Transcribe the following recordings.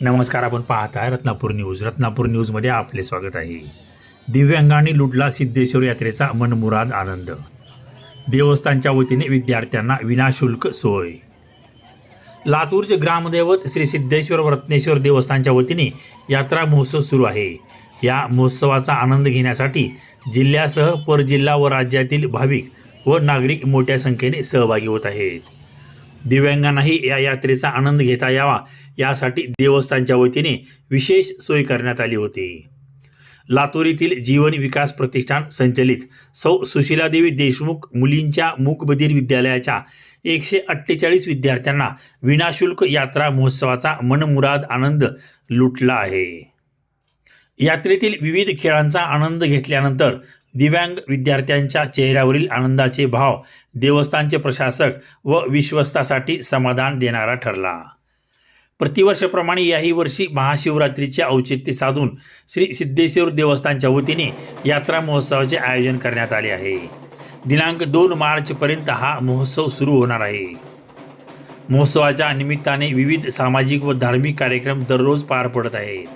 नमस्कार, आपण पाहत आहे रत्नापूर न्यूज. रत्नापूर न्यूजमध्ये आपले स्वागत आहे. दिव्यांगांनी लुटला सिद्धेश्वर यात्रेचा मनमुराद आनंद. देवस्थानच्या वतीने विद्यार्थ्यांना विनाशुल्क सोय. लातूरचे ग्रामदैवत श्री सिद्धेश्वर रत्नेश्वर देवस्थानच्या वतीने यात्रा महोत्सव सुरू आहे. या महोत्सवाचा आनंद घेण्यासाठी जिल्ह्यासह परजिल्हा व राज्यातील भाविक व नागरिक मोठ्या संख्येने सहभागी होत आहेत. दिव्यांगांनाही या यात्रेचा आनंद घेता यावा यासाठी देवस्थानच्या वतीने विशेष सोय करण्यात आली होती. लातूर येथील जीवन विकास प्रतिष्ठान संचलित सौ सुशीलादेवी देशमुख मुलींच्या मूकबधीर विद्यालयाच्या 148 विद्यार्थ्यांना विनाशुल्क यात्रा महोत्सवाचा मनमुराद आनंद लुटला आहे. यात्रेतील विविध खेळांचा आनंद घेतल्यानंतर दिव्यांग विद्यार्थ्यांच्या चेहऱ्यावरील आनंदाचे भाव देवस्थानचे प्रशासक व विश्वस्तासाठी समाधान देणारा ठरला. प्रतिवर्षाप्रमाणे याही वर्षी महाशिवरात्रीचे औचित्य साधून श्री सिद्धेश्वर देवस्थानच्या वतीने यात्रा महोत्सवाचे आयोजन करण्यात आले आहे. दिनांक 2 मार्चपर्यंत हा महोत्सव सुरू होणार आहे. महोत्सवाच्या निमित्ताने विविध सामाजिक व धार्मिक कार्यक्रम दररोज पार पडत आहेत.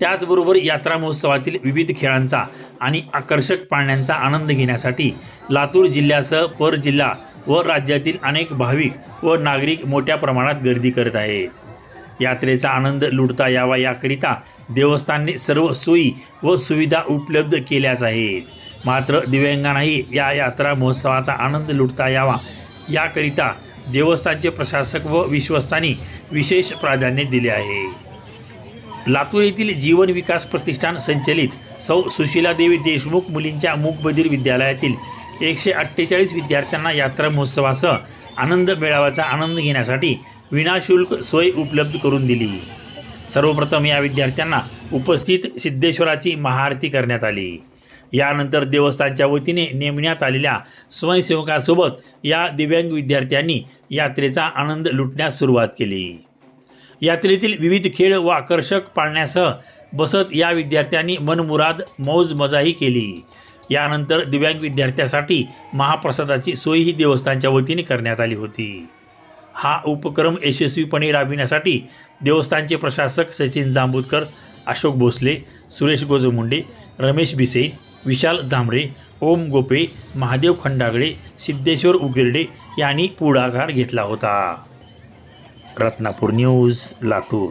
त्याचबरोबर यात्रा महोत्सवातील विविध खेळांचा आणि आकर्षक पाळण्यांचा आनंद घेण्यासाठी लातूर जिल्ह्यासह परजिल्हा व राज्यातील अनेक भाविक व नागरिक मोठ्या प्रमाणात गर्दी करत आहेत. यात्रेचा आनंद लुटता यावा याकरिता देवस्थानने सर्व सोयी व सुविधा उपलब्ध केल्याच आहेत. मात्र दिव्यांगांनाही या यात्रा महोत्सवाचा आनंद लुटता यावा याकरिता देवस्थानचे प्रशासक व विश्वस्तांनी विशेष प्राधान्य दिले आहे. लातूर येथील जीवन विकास प्रतिष्ठान संचलित सौ सुशीलादेवी देशमुख मुलींच्या मूकबधीर विद्यालयातील 148 विद्यार्थ्यांना यात्रा महोत्सवासह आनंद मेळाव्याचा आनंद घेण्यासाठी विनाशुल्क सोय उपलब्ध करून दिली. सर्वप्रथम या विद्यार्थ्यांना उपस्थित सिद्धेश्वराची महाआरती करण्यात आली. यानंतर देवस्थानच्या वतीने नेमण्यात आलेल्या स्वयंसेवकासोबत या दिव्यांग विद्यार्थ्यांनी यात्रेचा आनंद लुटण्यास सुरुवात केली. यात्रेतील विविध खेळ व आकर्षक पाळण्यासह बसत या विद्यार्थ्यांनी मनमुराद मौज मजाही केली. यानंतर दिव्यांग विद्यार्थ्यांसाठी महाप्रसादाची सोयही देवस्थानच्या वतीने करण्यात आली होती. हा उपक्रम यशस्वीपणे राबविण्यासाठी देवस्थानचे प्रशासक सचिन जांबुतकर, अशोक भोसले, सुरेश गोजमुंडे, रमेश भिसे, विशाल जांभळे, ओम गोपे, महादेव खंडागळे, सिद्धेश्वर उगिरडे यांनी पुढाकार घेतला होता. रत्नापूर न्यूज, लातूर.